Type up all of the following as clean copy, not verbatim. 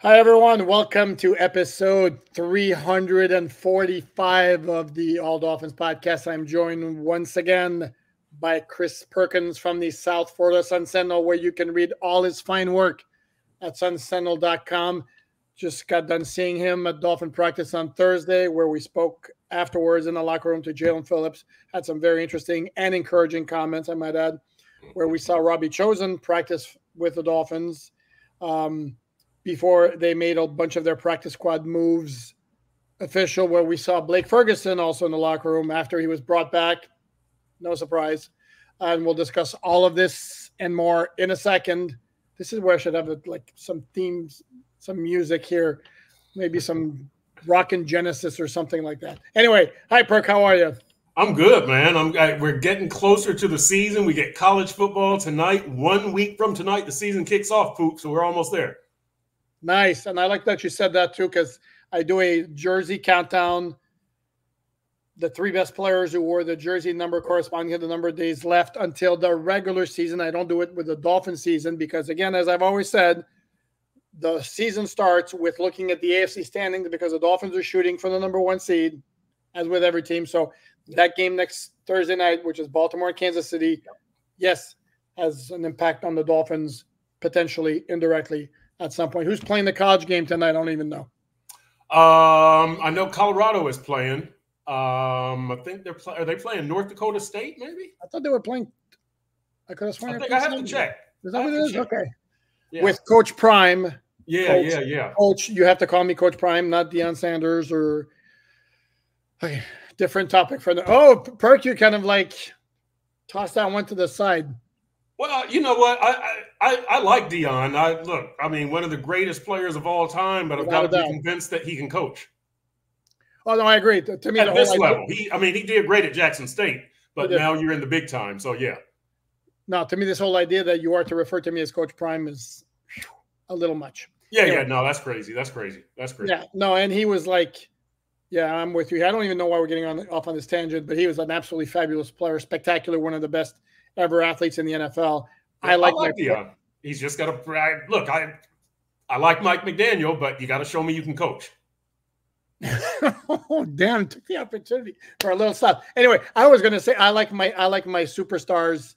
Hi, everyone. Welcome to episode 345 of the All Dolphins podcast. I'm joined once again by Chris Perkins from the South Florida Sun Sentinel, where you can read all his fine work at sunsentinel.com. Just got done seeing him at Dolphin practice on Thursday, where we spoke afterwards in the locker room to Jalen Phillips. Had some very interesting and encouraging comments, I might add, where we saw Robbie Chosen practice with the Dolphins. Before they made a bunch of their practice squad moves official, where we saw Blake Ferguson also in the locker room after he was brought back. No surprise. And we'll discuss all of this and more in a second. This is where I should have some themes, some music here, maybe some rockin' Genesis or something like that. Anyway, hi, Perk. How are you? I'm good, man. We're getting closer to the season. We get college football tonight. 1 week from tonight, the season kicks off, Poop, so we're almost there. Nice. And I like that you said that too, because I do a jersey countdown. The three best players who wore the jersey number corresponding to the number of days left until the regular season. I don't do it with the Dolphin season because, again, as I've always said, the season starts with looking at the AFC standings because the Dolphins are shooting for the number one seed, as with every team. So that game next Thursday night, which is Baltimore and Kansas City, yes, has an impact on the Dolphins, potentially, indirectly, at some point. Who's playing the college game tonight? I don't even know. I know Colorado is playing. I think are they playing North Dakota State, maybe? I thought they were playing. I could have sworn. I think I have to check. Is that what it is? Check. Okay. Yeah. With Coach Prime. Yeah. Coach, you have to call me Coach Prime, not Deion Sanders or okay, different topic for the. Oh, Perk, you kind of like tossed that one to the side. Well, you know what? I like Deion. I mean, one of the greatest players of all time, but I've got to be convinced that he can coach. Oh, no, I agree. To me, at this level, he did great at Jackson State, but now you're in the big time. So, yeah. No, to me, this whole idea that you are to refer to me as Coach Prime is a little much. Yeah. No, that's crazy. Yeah, no, and he was like, yeah, I'm with you. I don't even know why we're getting off on this tangent, but he was an absolutely fabulous player, spectacular, one of the best ever athletes in the NFL. I like Deion. He's just got to look. I like Mike McDaniel, but you got to show me you can coach. Oh, damn! Took the opportunity for a little stuff. Anyway, I was going to say I like my superstars,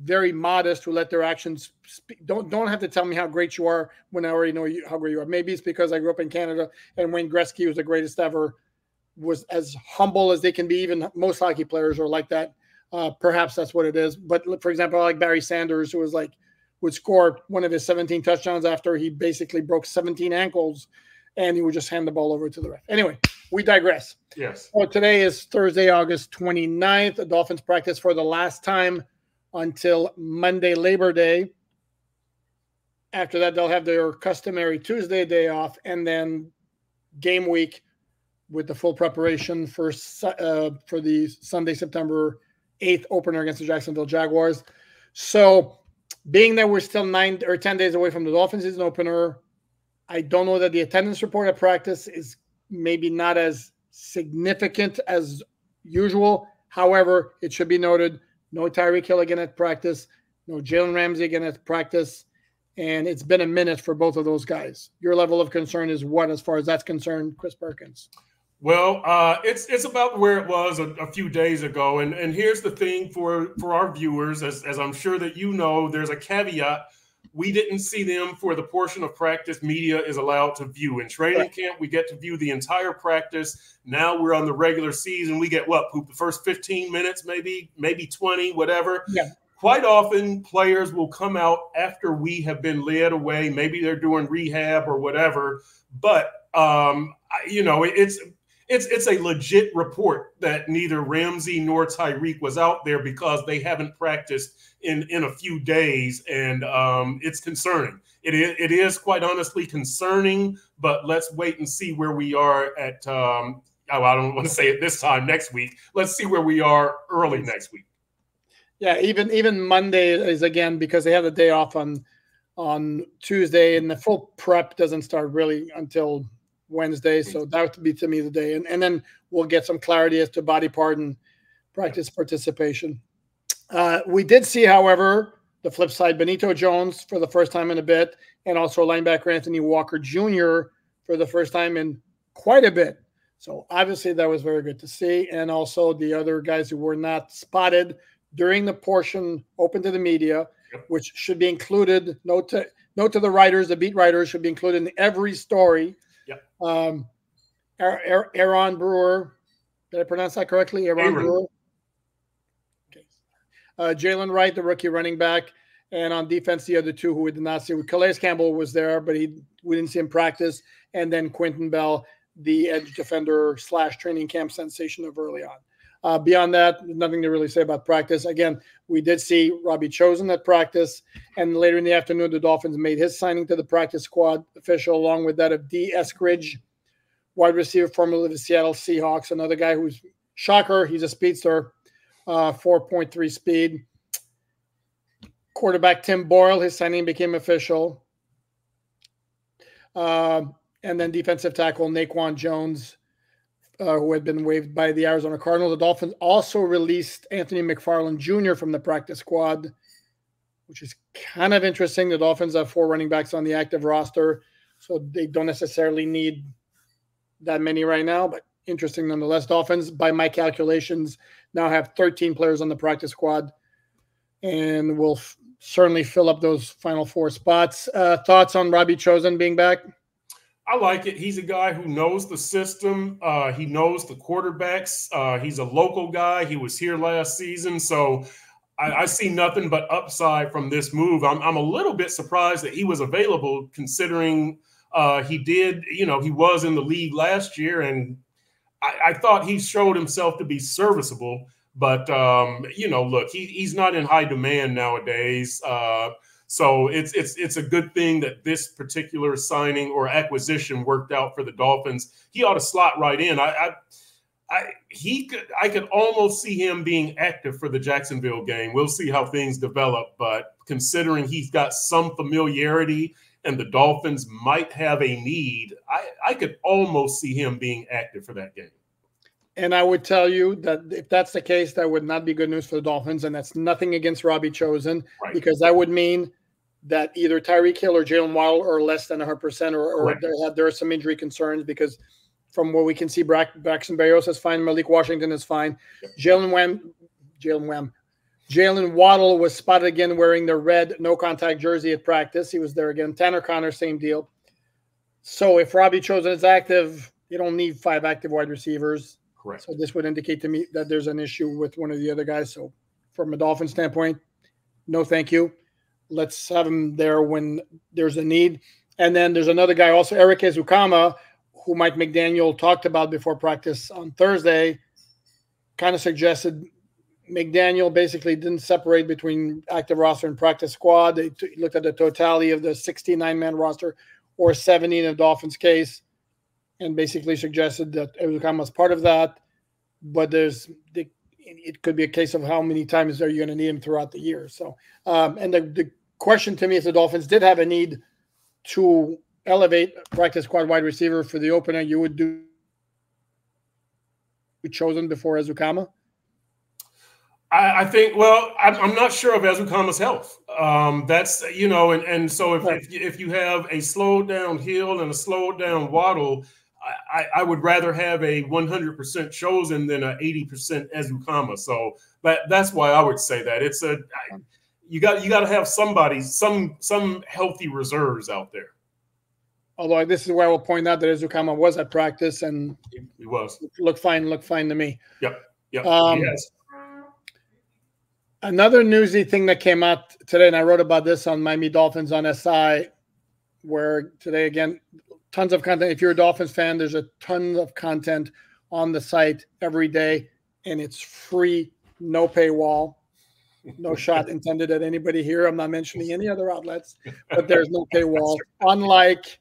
very modest, who let their actions speak. Don't have to tell me how great you are when I already know how great you are. Maybe it's because I grew up in Canada and Wayne Gretzky was the greatest ever. Was as humble as they can be. Even most hockey players are like that. Perhaps that's what it is. But for example, I like Barry Sanders, who would score one of his 17 touchdowns after he basically broke 17 ankles, and he would just hand the ball over to the ref. Anyway, we digress. Yes. So today is Thursday, August 29th. The Dolphins practice for the last time until Monday, Labor Day. After that, they'll have their customary Tuesday day off, and then game week with the full preparation for the Sunday, September 8th opener against the Jacksonville Jaguars. So being that we're still 9 or 10 days away from the Dolphins season opener, I don't know that the attendance report at practice is maybe not as significant as usual. However, it should be noted, no Tyreek Hill again at practice, no Jalen Ramsey again at practice, and it's been a minute for both of those guys. Your level of concern is what as far as that's concerned, Chris Perkins? Well, it's about where it was a few days ago. And here's the thing for our viewers, as I'm sure that you know, there's a caveat. We didn't see them for the portion of practice media is allowed to view. In training camp, we get to view the entire practice. Now we're on the regular season. We get the first 15 minutes, maybe 20, whatever. Yeah. Quite often, players will come out after we have been led away. Maybe they're doing rehab or whatever. But, it's a legit report that neither Ramsey nor Tyreek was out there because they haven't practiced in a few days, and it's concerning. It is quite honestly concerning, but let's wait and see where we are at. I don't want to say it this time next week. Let's see where we are early next week. Yeah, even Monday is again because they have the day off on Tuesday, and the full prep doesn't start really until Wednesday, so that would be to me the day, and then we'll get some clarity as to body part and practice participation. We did see, however, the flip side, Benito Jones for the first time in a bit, and also linebacker Anthony Walker Jr. for the first time in quite a bit. So obviously that was very good to see. And also the other guys who were not spotted during the portion open to the media, which should be included. Note to the writers, the beat writers should be included in every story. Aaron Brewer, did I pronounce that correctly? Aaron Brewer. Okay. Jalen Wright, the rookie running back, and on defense, the other two who we did not see. Calais Campbell was there, but we didn't see him practice. And then Quentin Bell, the edge defender / training camp sensation of early on. Beyond that, nothing to really say about practice. Again, we did see Robbie Chosen at practice, and later in the afternoon, the Dolphins made his signing to the practice squad official, along with that of D. Eskridge, wide receiver formerly of the Seattle Seahawks, another guy who's shocker. He's a speedster, 4.3 speed. Quarterback Tim Boyle, his signing became official. And then defensive tackle Naquan Jones, who had been waived by the Arizona Cardinals. The Dolphins also released Anthony McFarland Jr. from the practice squad, which is kind of interesting. The Dolphins have 4 running backs on the active roster, so they don't necessarily need that many right now, but interesting nonetheless. Dolphins, by my calculations, now have 13 players on the practice squad, and will certainly fill up those final 4 spots. Thoughts on Robbie Chosen being back? I like it. He's a guy who knows the system. He knows the quarterbacks. He's a local guy. He was here last season. So I see nothing but upside from this move. I'm a little bit surprised that he was available, considering he was in the league last year. And I thought he showed himself to be serviceable. But, look, he's not in high demand nowadays. So it's a good thing that this particular signing or acquisition worked out for the Dolphins. He ought to slot right in. I could almost see him being active for the Jacksonville game. We'll see how things develop, but considering he's got some familiarity and the Dolphins might have a need, I could almost see him being active for that game. And I would tell you that if that's the case, that would not be good news for the Dolphins. And that's nothing against Robbie Chosen, right, because that would mean that either Tyreek Hill or Jalen Waddle are less than 100%, or there are some injury concerns, because from what we can see, Braxton Berrios is fine. Malik Washington is fine. Jalen Waddle was spotted again wearing the red no-contact jersey at practice. He was there again. Tanner Connor, same deal. So if Robbie Chosen is active, you don't need 5 active wide receivers. Correct. So this would indicate to me that there's an issue with one of the other guys. So from a Dolphin standpoint, no thank you. Let's have him there when there's a need. And then there's another guy also, Eric Ezukama, who Mike McDaniel talked about before practice on Thursday, kind of suggested McDaniel basically didn't separate between active roster and practice squad. They looked at the totality of the 69-man roster, or 70 in the Dolphins case, and basically suggested that Ezukama was part of that. But it could be a case of how many times are you going to need him throughout the year. So, and the question to me, if the Dolphins did have a need to elevate practice squad wide receiver for the opener, you would do Chosen before Ezukama? I think, well, I'm not sure of Ezukama's health. That's, and so if you have a slowed down Hill and a slowed down Waddle, I would rather have a 100% Chosen than an 80% Ezukama. So that's why I would say that it's you got to have somebody, some healthy reserves out there. Although this is where I will point out that Ezukama was at practice and he was looked fine to me. Yep. Yes. Another newsy thing that came out today, and I wrote about this on Miami Dolphins on SI, where today, again, tons of content. If you're a Dolphins fan, there's a ton of content on the site every day, and it's free, no paywall, no shot intended at anybody here. I'm not mentioning any other outlets, but there's no paywall, unlike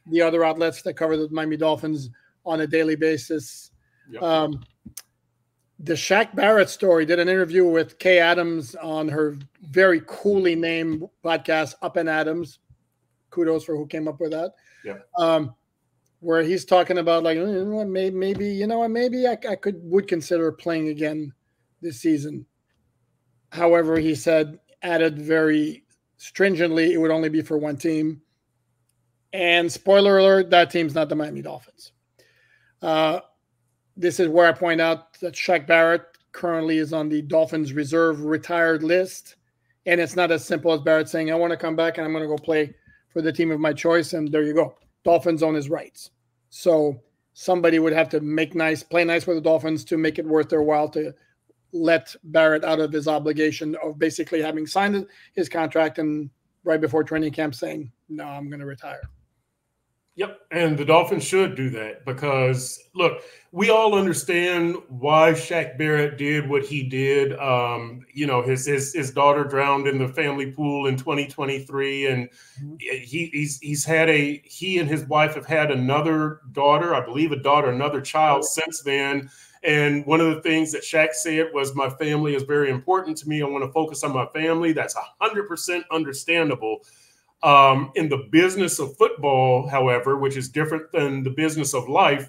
the other outlets that cover the Miami Dolphins on a daily basis. Yep. The Shaq Barrett story did an interview with Kay Adams on her very coolly named podcast, Up and Adams. Kudos for who came up with that. Yeah. Where he's talking about maybe I would consider playing again this season. However, he said added very stringently it would only be for one team. And spoiler alert, that team's not the Miami Dolphins. This is where I point out that Shaq Barrett currently is on the Dolphins reserve retired list. And it's not as simple as Barrett saying, I want to come back and I'm going to go play for the team of my choice. And there you go. Dolphins own his rights. So somebody would have to play nice with the Dolphins to make it worth their while to let Barrett out of his obligation of basically having signed his contract and right before training camp saying, no, I'm going to retire. Yep, and the Dolphins should do that because, look, we all understand why Shaq Barrett did what he did. His daughter drowned in the family pool in 2023, and he and his wife have had another daughter, I believe another child since then. And one of the things that Shaq said was, my family is very important to me. I want to focus on my family. That's 100% understandable. In the business of football, however, which is different than the business of life,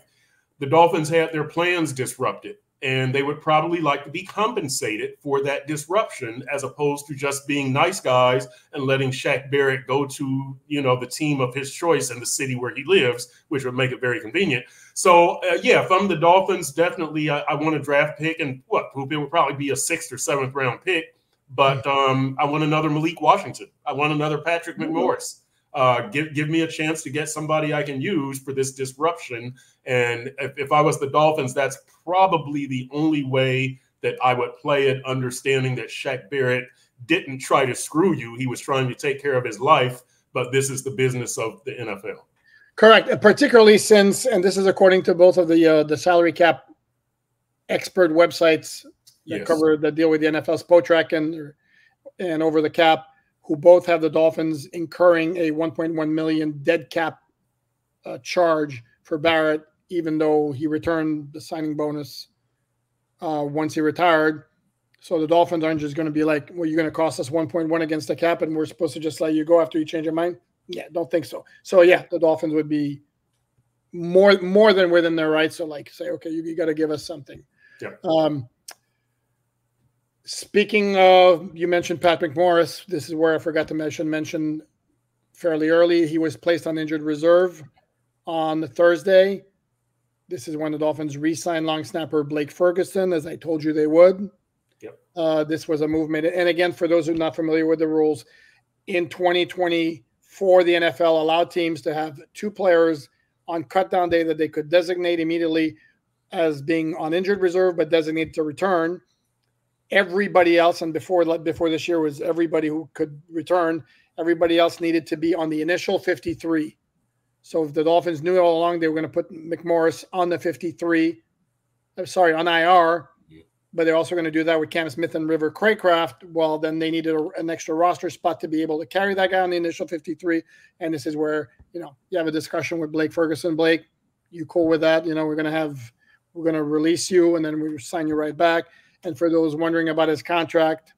the Dolphins had their plans disrupted, and they would probably like to be compensated for that disruption as opposed to just being nice guys and letting Shaq Barrett go to, the team of his choice in the city where he lives, which would make it very convenient. So, if I'm the Dolphins, definitely I want a draft pick, and it would probably be a 6th or 7th round pick. But I want another Malik Washington. I want another Patrick McMorris. Give me a chance to get somebody I can use for this disruption. And if I was the Dolphins, that's probably the only way that I would play it, understanding that Shaq Barrett didn't try to screw you. He was trying to take care of his life, but this is the business of the NFL. Correct. Particularly since, and this is according to both of the salary cap expert websites that cover the deal with the NFL, Spotrac and Over the Cap, who both have the Dolphins incurring a $1.1 million dead cap charge for Barrett, even though he returned the signing bonus once he retired. So the Dolphins aren't just going to be like, well, you're going to cost us 1.1 against the cap and we're supposed to just let you go after you change your mind? Yeah, don't think so. So, yeah, the Dolphins would be more than within their rights to say, okay, you got to give us something. Yeah. Speaking of, you mentioned Pat McMorris. This is where I forgot to mention fairly early. He was placed on injured reserve on Thursday. This is when the Dolphins re-signed long snapper Blake Ferguson, as I told you they would. Yep. This was a movement. And again, for those who are not familiar with the rules, in 2024, the NFL allowed teams to have 2 players on cut-down day that they could designate immediately as being on injured reserve, but designated to return. Everybody else, and before this year was everybody who could return, everybody else needed to be on the initial 53. So if the Dolphins knew all along they were going to put McMorris on the 53, on IR, but they're also going to do that with Cam Smith and River Craycraft, well, then they needed an extra roster spot to be able to carry that guy on the initial 53. And this is where, you have a discussion with Blake Ferguson. Blake, you cool with that? We're going to release you and then we sign you right back. And for those wondering about his contract,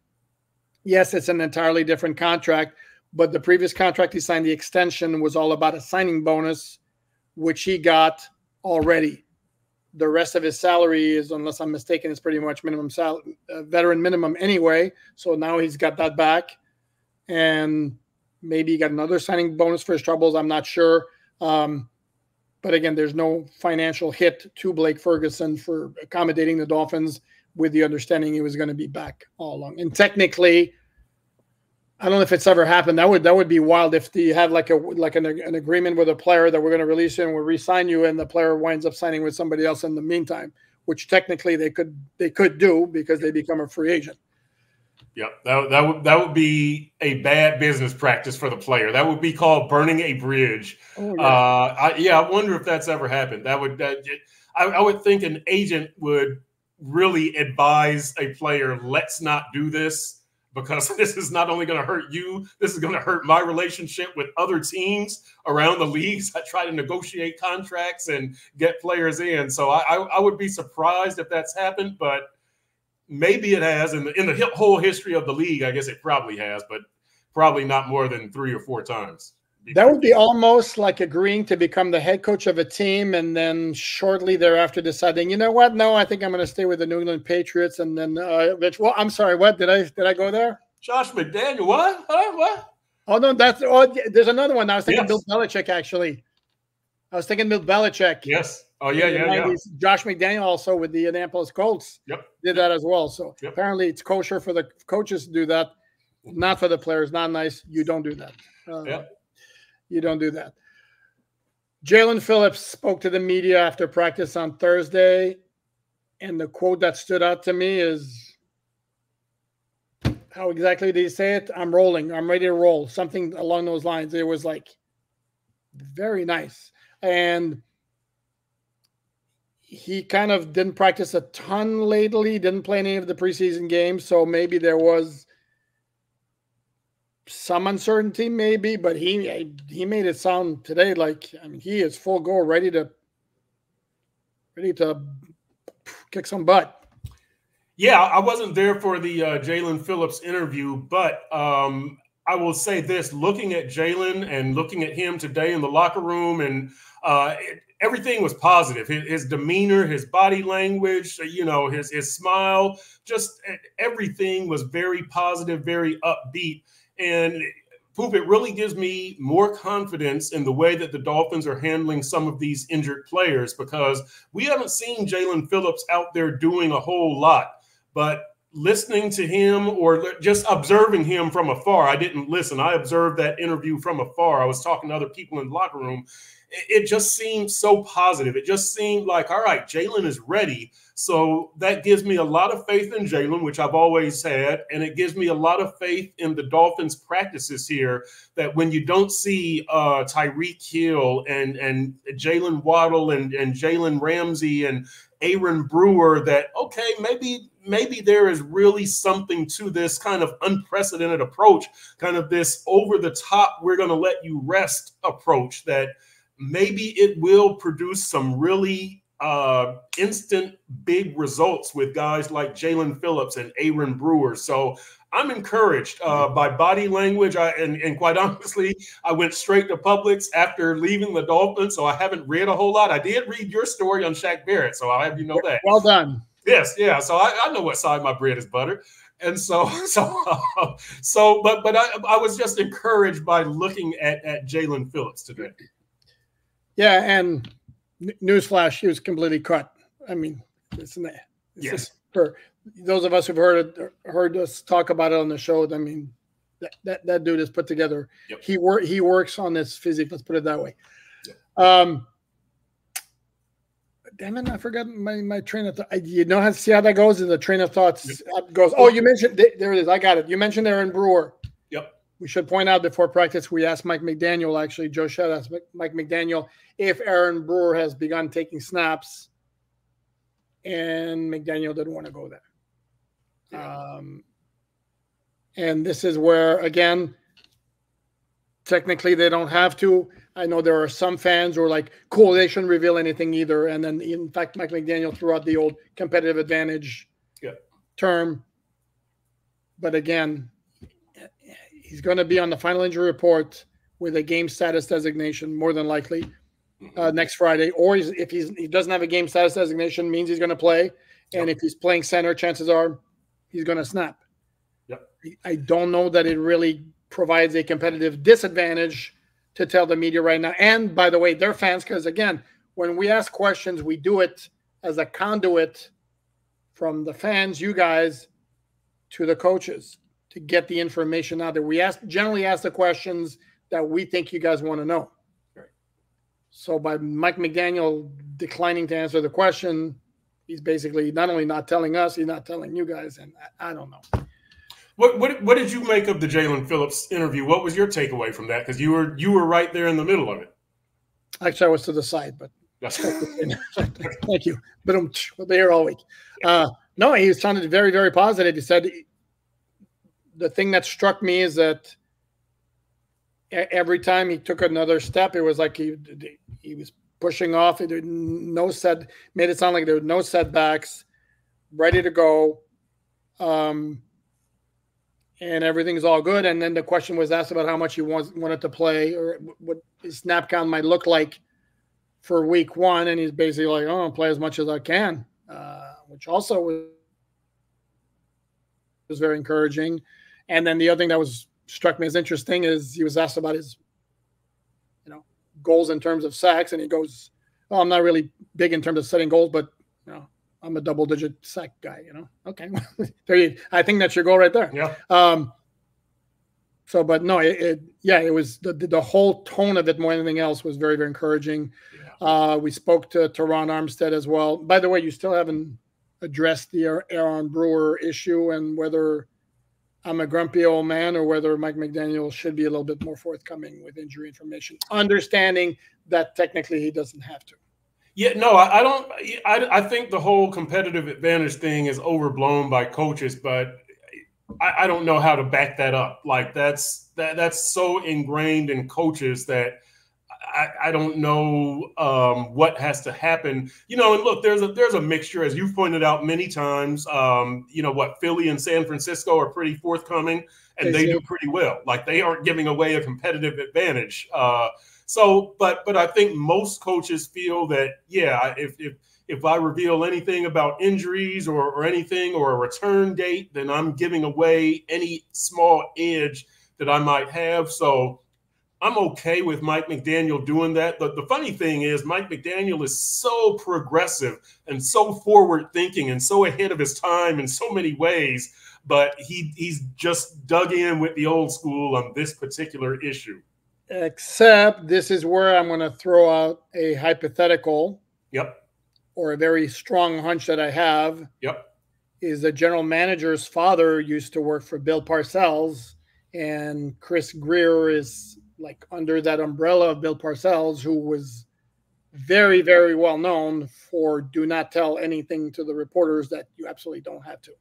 yes, it's an entirely different contract, but the previous contract he signed, the extension, was all about a signing bonus, which he got already. The rest of his salary is, unless I'm mistaken, is pretty much minimum salary, veteran minimum anyway. So now he's got that back, and maybe he got another signing bonus for his troubles. I'm not sure. But again, there's no financial hit to Blake Ferguson for accommodating the Dolphins, with the understanding he was going to be back all along. And technically, I don't know if it's ever happened. That would be wild if you have an agreement with a player that we're going to release you and we'll re-sign you, and the player winds up signing with somebody else in the meantime, which technically they could do because they become a free agent. Yeah, that would be a bad business practice for the player. That would be called burning a bridge. Oh, yeah. I wonder if that's ever happened. I would think an agent would really advise a player, let's not do this, because this is not only going to hurt you, this is going to hurt my relationship with other teams around the leagues. I try to negotiate contracts and get players in. So I would be surprised if that's happened, but maybe it has. In the whole history of the league, I guess it probably has, but probably not more than 3 or 4 times. That would be almost like agreeing to become the head coach of a team and then shortly thereafter deciding, you know what? No, I think I'm going to stay with the New England Patriots. And then, well, I'm sorry, what? Did I go there? Josh McDaniel, what? Huh? What? Oh, no, there's another one. I was thinking Bill Belichick, actually. I was thinking Bill Belichick. Yes. Oh, yeah. Josh McDaniel also with the Indianapolis Colts did that as well. So apparently it's kosher for the coaches to do that, not for the players. Not nice. You don't do that. You don't do that. Jalen Phillips spoke to the media after practice on Thursday, and the quote that stood out to me is, how exactly did he say it? I'm rolling. I'm ready to roll. Something along those lines. It was like very nice. And he kind of didn't practice a ton lately, didn't play any of the preseason games, so maybe there was some uncertainty, maybe, but he made it sound today like, I mean, he is full go, ready to kick some butt. Yeah, I wasn't there for the Jalen Phillips interview, but I will say this: looking at Jalen and looking at him today in the locker room, and everything was positive. His demeanor, his body language, his smile, just everything was very positive, very upbeat. And Poop, it really gives me more confidence in the way that the Dolphins are handling some of these injured players, because we haven't seen Jalen Phillips out there doing a whole lot. But listening to him or just observing him from afar, I didn't listen. I observed that interview from afar. I was talking to other people in the locker room. It just seemed so positive. It just seemed like, all right, Jalen is ready. So that gives me a lot of faith in Jalen, which I've always had. And it gives me a lot of faith in the Dolphins practices here, that when you don't see Tyreek Hill and Jalen Waddle and Jalen Ramsey and Aaron Brewer, that, okay, maybe there is really something to this kind of unprecedented approach, kind of this over the top, we're going to let you rest approach, that maybe it will produce some really instant big results with guys like Jalen Phillips and Aaron Brewer. So I'm encouraged by body language. And quite honestly, I went straight to Publix after leaving the Dolphins, so I haven't read a whole lot. I did read your story on Shaq Barrett, so I'll have you know that. Well done. Yes, yeah. So I know what side my bread is buttered. And but I was just encouraged by looking at Jalen Phillips today. Yeah, and newsflash, he was completely cut. I mean, yes. For those of us who've heard us talk about it on the show, I mean, that dude is put together. Yep. He works on this physique. Let's put it that way. Yep. Damn it, I forgot my train of thought. You know how to see how that goes? And the train of thoughts goes. Oh, you mentioned there it is. I got it. You mentioned Aaron Brewer. Yep. We should point out before practice, we asked Mike McDaniel, actually, Joe Shedd asked Mike McDaniel if Aaron Brewer has begun taking snaps, and McDaniel didn't want to go there. Yeah. And this is where, again, technically they don't have to. I know there are some fans who are like, cool, they shouldn't reveal anything either. And then, in fact, Mike McDaniel threw out the old competitive advantage term. But again, he's going to be on the final injury report with a game status designation, more than likely, next Friday. Or if he doesn't have a game status designation, means he's going to play. And if he's playing center, chances are he's going to snap. Yep. I don't know that it really provides a competitive disadvantage to tell the media right now. And by the way, they're fans, because again, when we ask questions, we do it as a conduit from the fans, you guys, to the coaches to get the information out there. We generally ask the questions that we think you guys want to know. Right. So by Mike McDaniel declining to answer the question, he's basically not only not telling us, he's not telling you guys, and I don't know. What did you make of the Jalen Phillips interview? What was your takeaway from that? Because you were right there in the middle of it. Actually, I was to the side, but thank you. But we'll be here all week. No, he sounded very, very positive. He said the thing that struck me is that every time he took another step, it was like he was pushing off. Made it sound like there were no setbacks, ready to go. And everything's all good. And then the question was asked about how much he wanted to play, or what his snap count might look like for week one. And he's basically like, oh, I'll play as much as I can, which also was very encouraging. And then the other thing that struck me as interesting is he was asked about his, goals in terms of sacks, and he goes, "Oh, I'm not really big in terms of setting goals, but I'm a double-digit sack guy." Okay, I think that's your goal right there. Yeah. So, but no, it was the whole tone of it more than anything else was very, very encouraging. Yeah. We spoke to Ron Armstead as well. By the way, you still haven't addressed the Aaron Brewer issue and whether I'm a grumpy old man or whether Mike McDaniel should be a little bit more forthcoming with injury information, understanding that technically he doesn't have to. Yeah, no, I don't. I think the whole competitive advantage thing is overblown by coaches, but I don't know how to back that up. Like that's so ingrained in coaches that I don't know what has to happen. And look, there's a mixture, as you've pointed out many times. Philly and San Francisco are pretty forthcoming, and they do pretty well. Like they aren't giving away a competitive advantage. But I think most coaches feel that, if I reveal anything about injuries or anything or a return date, then I'm giving away any small edge that I might have. So I'm okay with Mike McDaniel doing that. The funny thing is Mike McDaniel is so progressive and so forward thinking and so ahead of his time in so many ways, but he's just dug in with the old school on this particular issue. Except this is where I'm going to throw out a hypothetical. Yep. Or a very strong hunch that I have. Yep. Is the general manager's father used to work for Bill Parcells, and Chris Greer is like under that umbrella of Bill Parcells, who was very, very well known for do not tell anything to the reporters that you absolutely don't have to.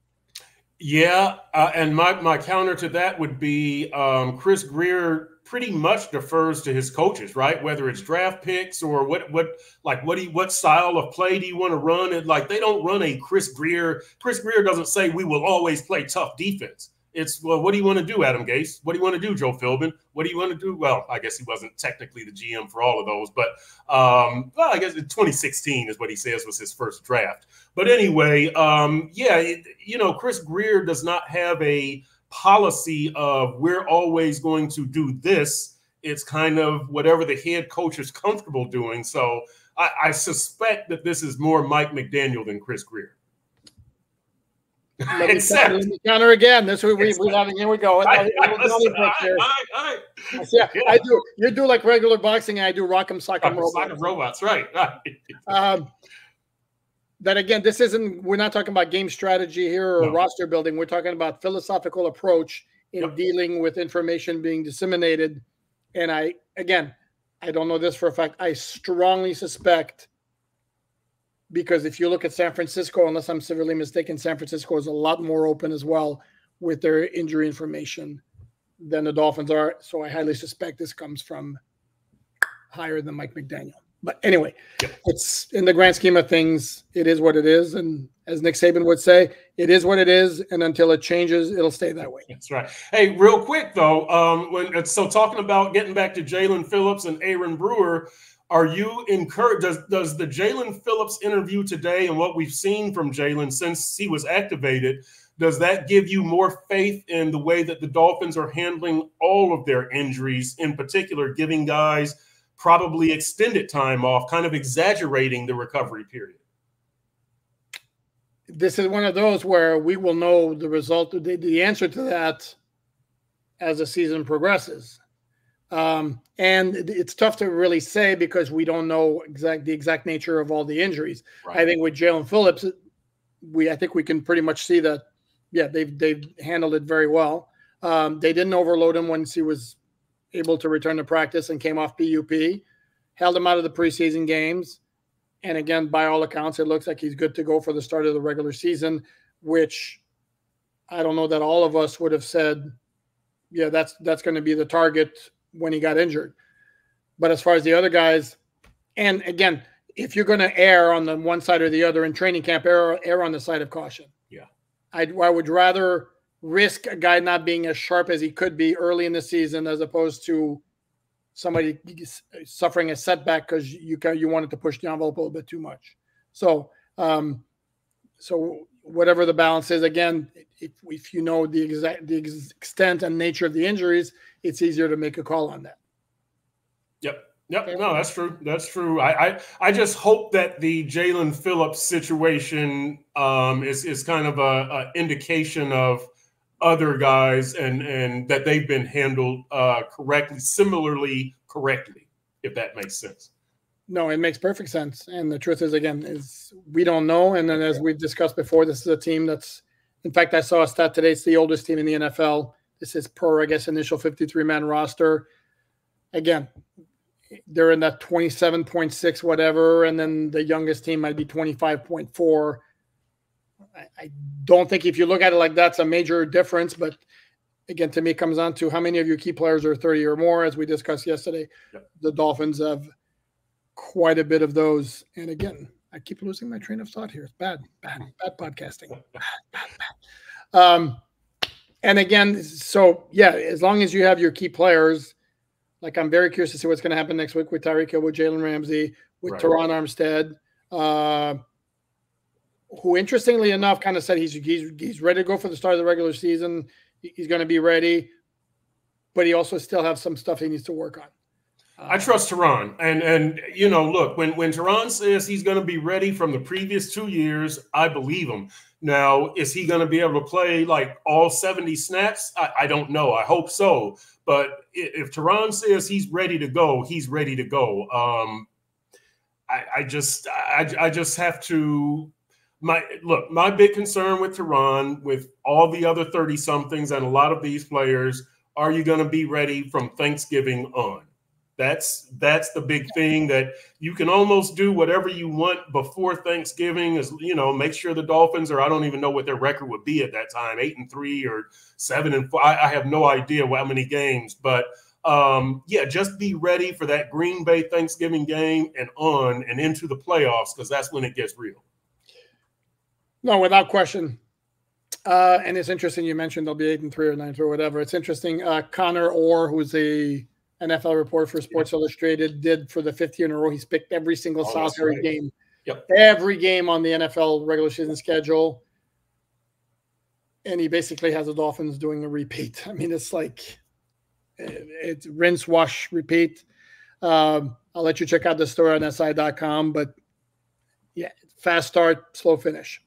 Yeah, and my counter to that would be Chris Greer pretty much defers to his coaches, right? Whether it's draft picks or what style of play do you want to run? And like they don't run a Chris Greer. Chris Greer doesn't say we will always play tough defense. It's, well, what do you want to do, Adam Gase? What do you want to do, Joe Philbin? What do you want to do? Well, I guess he wasn't technically the GM for all of those, but I guess 2016 is what he says was his first draft. But anyway, Chris Greer does not have a policy of we're always going to do this. It's kind of whatever the head coach is comfortable doing. So I suspect that this is more Mike McDaniel than Chris Greer. Let me counter again. This we having. Here we go. I do. You do like regular boxing, and I do rock'em sock'em robots. Sock'em robots, right? That again, this isn't. We're not talking about game strategy here or roster building. We're talking about philosophical approach in dealing with information being disseminated. And I don't know this for a fact. I strongly suspect. Because if you look at San Francisco, unless I'm severely mistaken, San Francisco is a lot more open as well with their injury information than the Dolphins are. So I highly suspect this comes from higher than Mike McDaniel. But anyway, it's in the grand scheme of things, it is what it is. And as Nick Saban would say, it is what it is. And until it changes, it'll stay that way. That's right. Hey, real quick, though, talking about getting back to Jalen Phillips and Aaron Brewer, are you encouraged? Does the Jalen Phillips interview today and what we've seen from Jalen since he was activated, does that give you more faith in the way that the Dolphins are handling all of their injuries, in particular, giving guys probably extended time off, kind of exaggerating the recovery period? This is one of those where we will know the result, the answer to that as the season progresses. And it's tough to really say because we don't know the exact nature of all the injuries. Right. I think with Jalen Phillips, I think we can pretty much see that, they've handled it very well. They didn't overload him once he was able to return to practice and came off PUP, held him out of the preseason games. And again, by all accounts, it looks like he's good to go for the start of the regular season, which I don't know that all of us would have said, that's going to be the target when he got injured. But as far as the other guys, and again, if you're going to err on the one side or the other in training camp, err on the side of caution. Yeah. I would rather risk a guy not being as sharp as he could be early in the season as opposed to somebody suffering a setback because you wanted to push the envelope a little bit too much. So whatever the balance is, again, if you know the extent and nature of the injuries, it's easier to make a call on that. Yep. No, that's true. That's true. I just hope that the Jalen Phillips situation is kind of a indication of other guys and that they've been handled similarly correctly, if that makes sense. No, it makes perfect sense. And the truth is, again, is we don't know. And then as we've discussed before, this is a team that's, in fact, I saw a stat today. It's the oldest team in the NFL. This is per, I guess, initial 53-man roster. Again, they're in that 27.6 whatever, and then the youngest team might be 25.4. I don't think if you look at it like that's a major difference, but again, to me, it comes down to how many of your key players are 30 or more, as we discussed yesterday. Yep. The Dolphins have quite a bit of those. And again, I keep losing my train of thought here. It's bad podcasting. Bad. And again, so yeah, as long as you have your key players, like I'm very curious to see what's going to happen next week with Tyreek Hill, with Jalen Ramsey, with Teron Armstead, who interestingly enough kind of said he's ready to go for the start of the regular season. He's going to be ready, but he also still has some stuff he needs to work on. I trust Teron. And you know, look, when Teron says he's going to be ready from the previous 2 years, I believe him. Now, is he going to be able to play like all 70 snaps? I don't know. I hope so. But if Teron says he's ready to go, he's ready to go. I just have to my big concern with Teron, with all the other 30-somethings and a lot of these players, are you going to be ready from Thanksgiving on? That's the big thing, that you can almost do whatever you want before Thanksgiving, is, you know, make sure the Dolphins are, I don't even know what their record would be at that time, 8-3 or 7-4. I have no idea how many games, but yeah, just be ready for that Green Bay Thanksgiving game and into the playoffs, because that's when it gets real. No, without question. And it's interesting you mentioned they'll be 8-3 or 9-3 or whatever. It's interesting. Connor Orr, who's a NFL reporter for Sports Illustrated, did for the 5th year in a row. He's picked every single Salisbury game. Yep. Every game on the NFL regular season schedule. And he basically has the Dolphins doing a repeat. I mean, it's like it's rinse, wash, repeat. I'll let you check out the story on SI.com. But yeah, fast start, slow finish.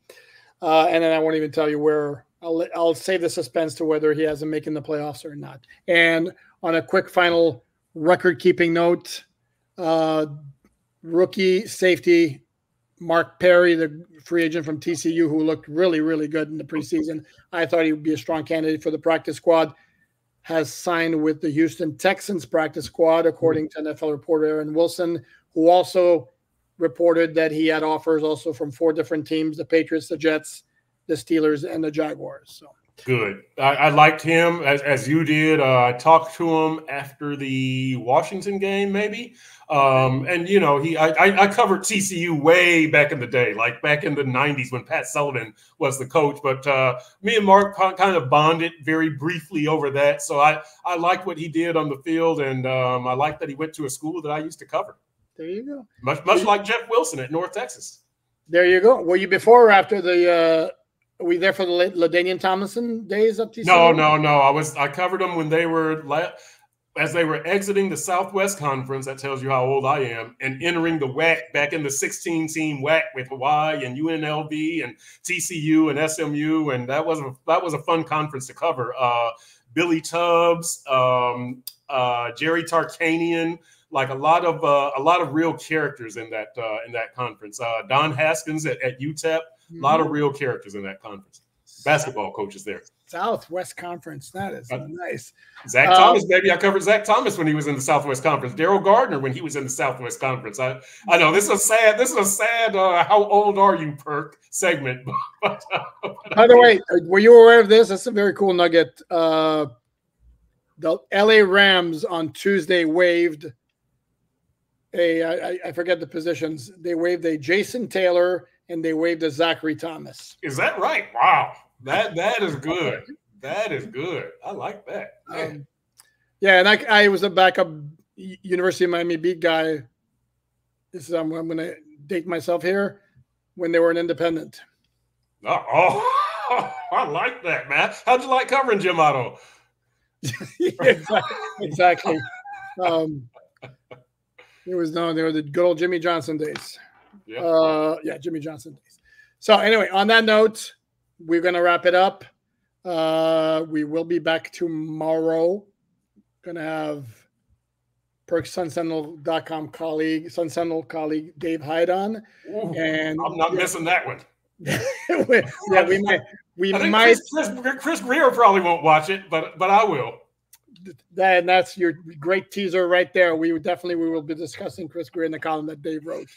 And then I won't even tell you where. I'll save the suspense to whether he has him making the playoffs or not. And on a quick final record-keeping note, rookie safety Mark Perry, the free agent from TCU, who looked really, really good in the preseason. I thought he would be a strong candidate for the practice squad, has signed with the Houston Texans practice squad, according to NFL reporter Aaron Wilson, who also reported that he had offers also from 4 different teams: the Patriots, the Jets, the Steelers, and the Jaguars. So good. I liked him as you did. I talked to him after the Washington game, maybe. And you know, I covered TCU way back in the day, like back in the 90s when Pat Sullivan was the coach. But me and Mark kind of bonded very briefly over that. So I liked what he did on the field, and I liked that he went to a school that I used to cover. There you go. Much like Jeff Wilson at North Texas. There you go. Were you before or after the were you there for the LaDainian Tomlinson days up to? No. I covered them when they were as they were exiting the Southwest Conference. That tells you how old I am. And entering the WAC back in the 16-team WAC with Hawaii and UNLV and TCU and SMU, and that was a fun conference to cover. Billy Tubbs, Jerry Tarkanian. Like a lot of real characters in that conference. Don Haskins at UTEP, a lot of real characters in that conference. Basketball coaches there. Southwest Conference, that is nice. Zach Thomas, baby. I covered Zach Thomas when he was in the Southwest Conference. Daryl Gardner when he was in the Southwest Conference. I know this is a sad how old are you perk segment. By the way, were you aware of this? That's a very cool nugget. The LA Rams on Tuesday waived I forget the positions. They waived a Jason Taylor and they waived a Zachary Thomas. Is that right? Wow. That is good. That is good. I like that. Yeah, and I was a backup University of Miami beat guy. This is I'm going to date myself here, when they were an independent. Oh, I like that, man. How'd you like covering Jim Otto? Exactly. There were the good old Jimmy Johnson days. Yeah, Jimmy Johnson days. So anyway, on that note, we're going to wrap it up. We will be back tomorrow. Going to have PerksSunSentinel.com colleague, Sun Sentinel colleague Dave Hyde on. And I'm not missing that one. we might. Chris Greer probably won't watch it, but I will. That's your great teaser right there. We will be discussing Chris Greer in the column that Dave wrote.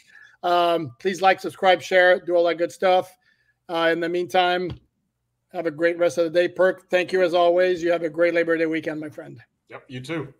Please like, subscribe, share, do all that good stuff. In the meantime, have a great rest of the day. Perk, thank you as always. You have a great Labor Day weekend, my friend. Yep, you too.